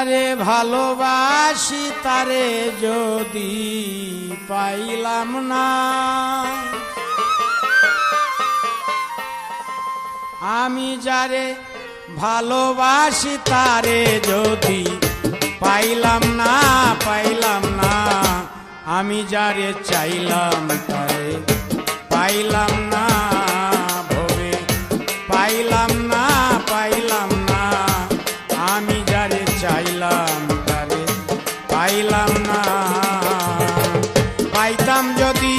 যারে ভালোবাসি তারে যদি পাইলাম না, আমি যারে ভালোবাসি তারে যদি পাইলাম না, আমি যারে চাইলাম তারে পাইলাম না, ভবে পাইলাম না, আমি যারে চাইলাম তারে পাইলাম না। পাইতাম যদি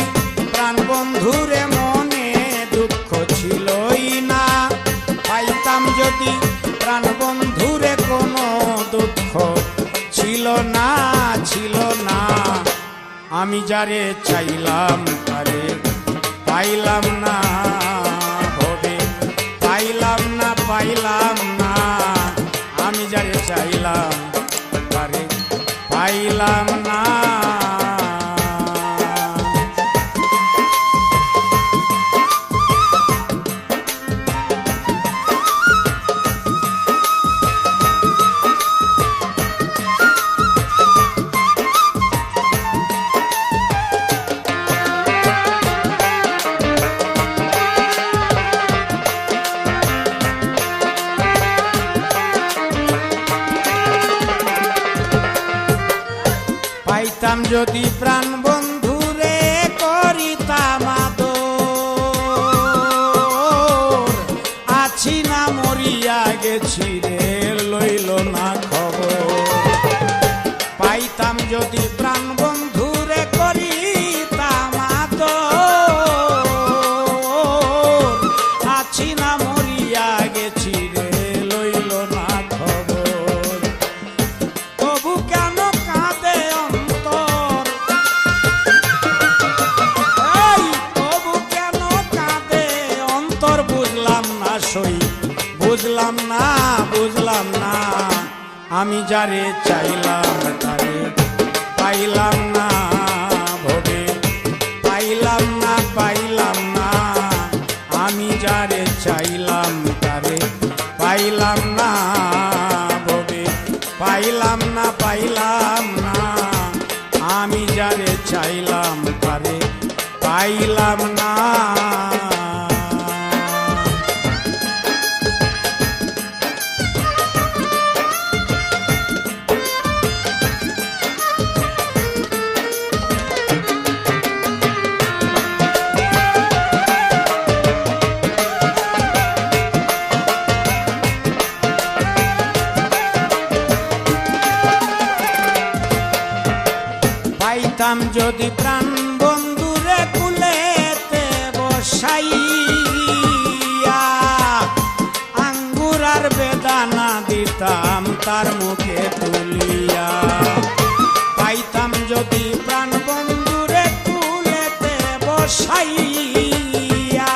প্রাণ বন্ধুরে মনে দুঃখ ছিলই না, পাইতাম যদি প্রাণ বন্ধুরে কোনো দুঃখ ছিল না, আমি যারে চাইলাম তারে পাইলাম না, ভবে পাইলাম না, আমি যারে চাইলাম তারে পাইলাম না। পাইতাম যদি প্রাণ বন্ধুরে করিতাম আদর, আছি না মরিয়া গেছি রে লইল না খবর। পাইতাম যদি প্রাণ বন্ধুরে করিতাম আদর, আছি না মরিয়া গেছি রে লইল না খবর। তবু কেন কাঁদে বুঝলাম না, আমি যারে চাইলাম তারে পাইলাম না, ভবে পাইলাম না, আমি যারে চাইলাম তারে পাইলাম না, ভবে পাইলাম না, আমি যারে চাইলাম তারে পাইলাম না। পাইতাম যদি প্রাণ বন্ধুরে কুলেতে বসাইয়া, আঙ্গুর আর বেদানা দিতাম তার মুখে তুলিয়া। পাইতাম যদি প্রাণ বন্ধুরে কুলেতে বসাইয়া,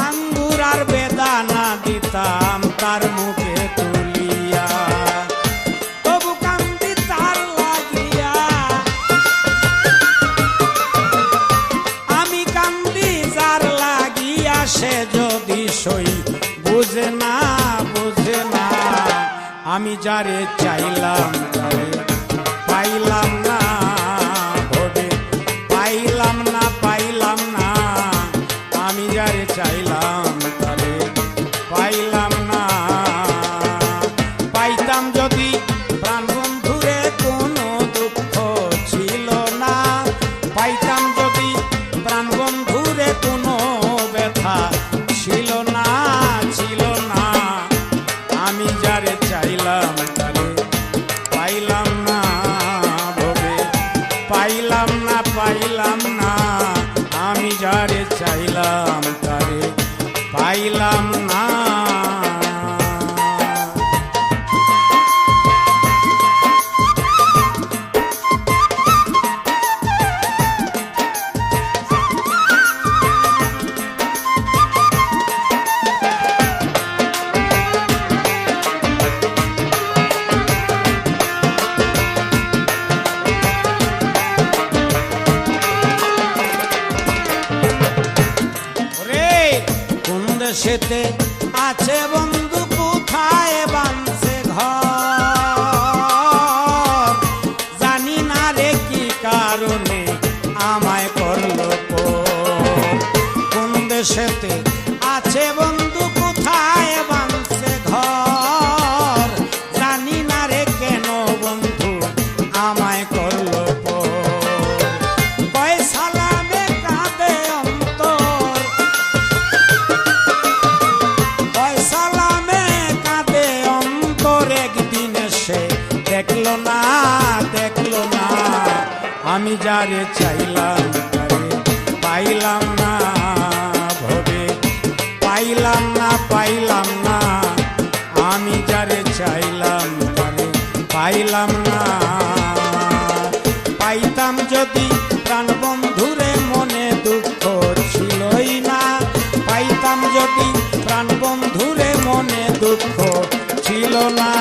আঙ্গুর আর বেদানা দিতাম তার মুখে তুলিয়া। সে যদি সই বুঝে না, আমি যারে চাইলাম তারে পাইলাম না, ভবে পাইলাম না, আমি যারে চাইলাম তারে পাইলাম না। পাইতাম যদি প্রাণ বন্ধুরে কোনো দুঃখ ছিল না, পাইতাম যদি প্রাণ বন্ধুরে কোনো ছিল না, আমি যারে চাইলাম তারে পাইলাম না, ভবে পাইলাম না, আমি যারে চাইলাম তারে পাইলাম না। দেশেতে আছে বন্ধু কোথায় বানছে ঘর, বিদেশেতে আছে বন্ধু কোথায় বাঁধছে ঘর জানি না রে কেন বন্ধু আমায় করলো পর কয় সালামে কাঁদে অন্তর কয় সালামে কাঁদে অন্তর একদিন সে দেখলো না আমি যারে চাইলাম তারে পাইলাম না ভবে পাইলাম না আমি যারে চাইলাম তারে পাইলাম না পাইতাম যদি প্রাণ বন্ধুরে মনে দুঃখ ছিলই না পাইতাম যদি প্রাণ বন্ধুরে মনে দুঃখ ছিল না